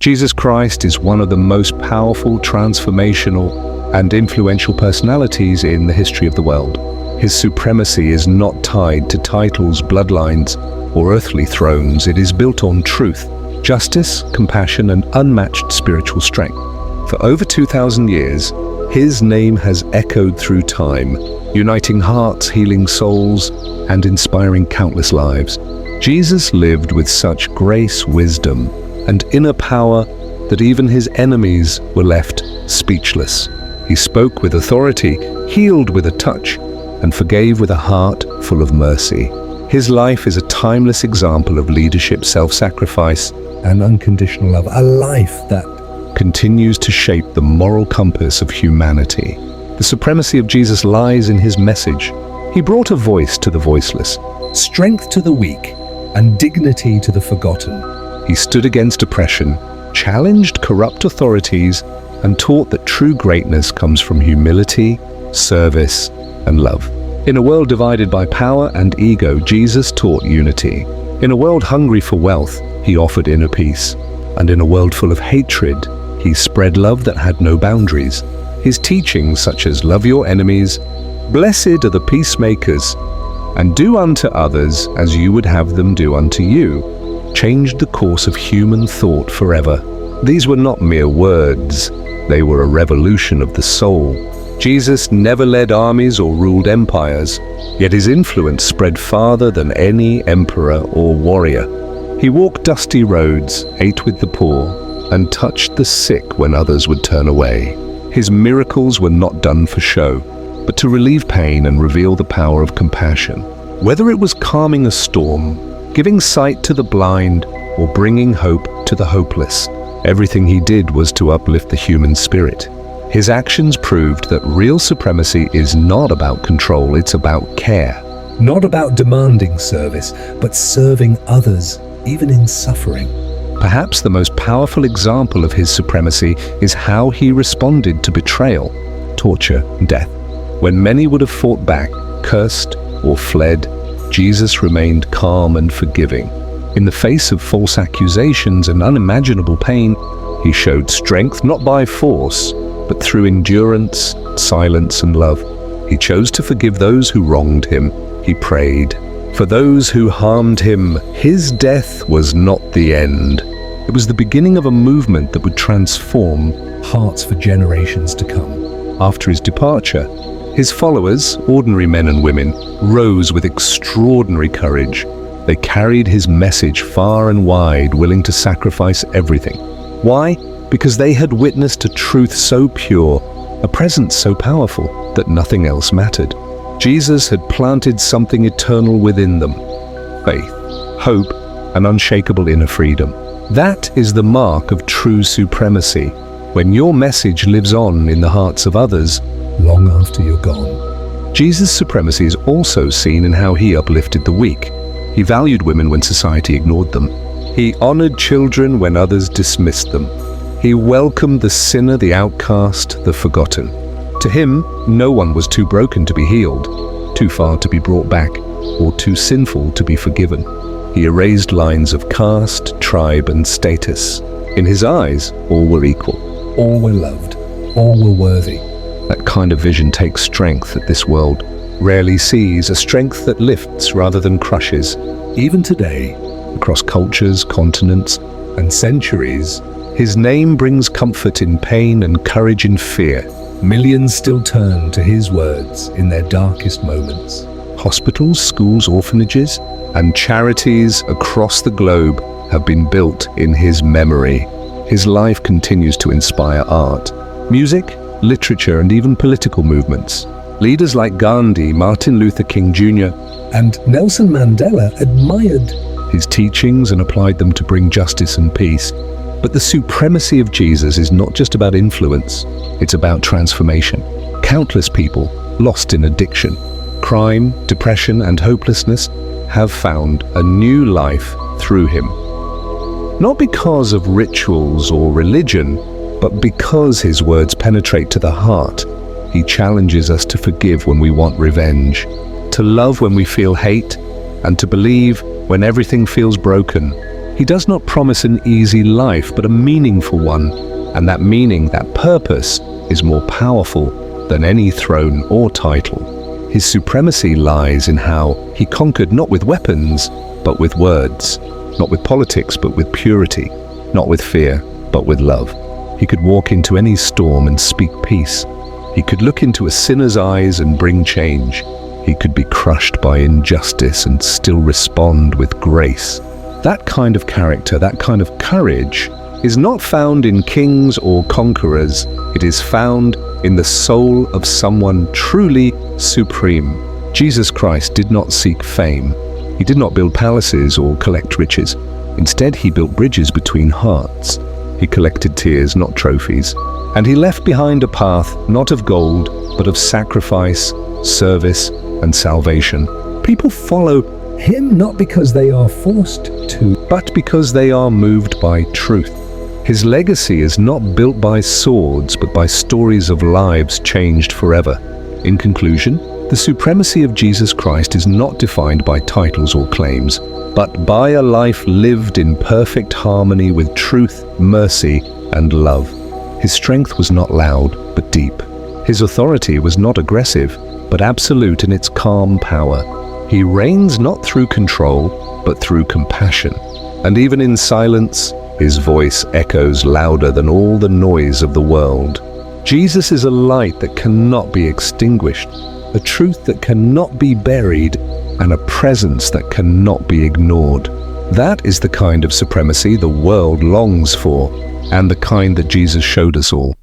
Jesus Christ is one of the most powerful, transformational, and influential personalities in the history of the world. His supremacy is not tied to titles, bloodlines, or earthly thrones. It is built on truth, justice, compassion, and unmatched spiritual strength. For over 2,000 years, his name has echoed through time, uniting hearts, healing souls, and inspiring countless lives. Jesus lived with such grace, wisdom, and inner power that even his enemies were left speechless. He spoke with authority, healed with a touch, and forgave with a heart full of mercy. His life is a timeless example of leadership, self-sacrifice, and unconditional love, a life that continues to shape the moral compass of humanity. The supremacy of Jesus lies in his message. He brought a voice to the voiceless, strength to the weak, and dignity to the forgotten. He stood against oppression, challenged corrupt authorities, and taught that true greatness comes from humility, service, and love. In a world divided by power and ego, Jesus taught unity. In a world hungry for wealth, he offered inner peace. And in a world full of hatred, he spread love that had no boundaries. His teachings, such as love your enemies, blessed are the peacemakers, and do unto others as you would have them do unto you, changed the course of human thought forever. These were not mere words, they were a revolution of the soul. Jesus never led armies or ruled empires, yet his influence spread farther than any emperor or warrior. He walked dusty roads, ate with the poor, and touched the sick when others would turn away. His miracles were not done for show, but to relieve pain and reveal the power of compassion. Whether it was calming a storm, giving sight to the blind, or bringing hope to the hopeless, everything he did was to uplift the human spirit. His actions proved that real supremacy is not about control, it's about care. Not about demanding service, but serving others, even in suffering. Perhaps the most powerful example of his supremacy is how he responded to betrayal, torture, and death. When many would have fought back, cursed, or fled, Jesus remained calm and forgiving. In the face of false accusations and unimaginable pain, he showed strength not by force, but through endurance, silence, and love. He chose to forgive those who wronged him. He prayed. For those who harmed him, his death was not the end. It was the beginning of a movement that would transform hearts for generations to come. After his departure, his followers, ordinary men and women, rose with extraordinary courage. They carried his message far and wide, willing to sacrifice everything. Why? Because they had witnessed a truth so pure, a presence so powerful, that nothing else mattered. Jesus had planted something eternal within them: faith, hope, and unshakable inner freedom. That is the mark of true supremacy, when your message lives on in the hearts of others long after you're gone. Jesus' supremacy is also seen in how he uplifted the weak. He valued women when society ignored them. He honored children when others dismissed them. He welcomed the sinner, the outcast, the forgotten. To him, no one was too broken to be healed, too far to be brought back, or too sinful to be forgiven. He erased lines of caste, tribe, and status. In his eyes, all were equal. All were loved. All were worthy. That kind of vision takes strength that this world rarely sees, a strength that lifts rather than crushes. Even today, across cultures, continents, and centuries, his name brings comfort in pain and courage in fear. Millions still turn to his words in their darkest moments. Hospitals, schools, orphanages, and charities across the globe have been built in his memory. His life continues to inspire art, music, literature, and even political movements. Leaders like Gandhi, Martin Luther King Jr., and Nelson Mandela admired his teachings and applied them to bring justice and peace. But the supremacy of Jesus is not just about influence, it's about transformation. Countless people, lost in addiction, crime, depression, and hopelessness, have found a new life through him. Not because of rituals or religion, but because his words penetrate to the heart. He challenges us to forgive when we want revenge, to love when we feel hate, and to believe when everything feels broken. He does not promise an easy life, but a meaningful one, and that meaning, that purpose, is more powerful than any throne or title. His supremacy lies in how he conquered not with weapons, but with words, not with politics, but with purity, not with fear, but with love. He could walk into any storm and speak peace. He could look into a sinner's eyes and bring change. He could be crushed by injustice and still respond with grace. That kind of character, that kind of courage, is not found in kings or conquerors. It is found in the soul of someone truly supreme. Jesus Christ did not seek fame. He did not build palaces or collect riches. Instead, he built bridges between hearts. He collected tears, not trophies. And he left behind a path not of gold, but of sacrifice, service, and salvation. People follow him not because they are forced to, but because they are moved by truth. His legacy is not built by swords, but by stories of lives changed forever. In conclusion, the supremacy of Jesus Christ is not defined by titles or claims, but by a life lived in perfect harmony with truth, mercy, and love. His strength was not loud, but deep. His authority was not aggressive, but absolute in its calm power. He reigns not through control, but through compassion. And even in silence, his voice echoes louder than all the noise of the world. Jesus is a light that cannot be extinguished, a truth that cannot be buried, and a presence that cannot be ignored. That is the kind of supremacy the world longs for, and the kind that Jesus showed us all.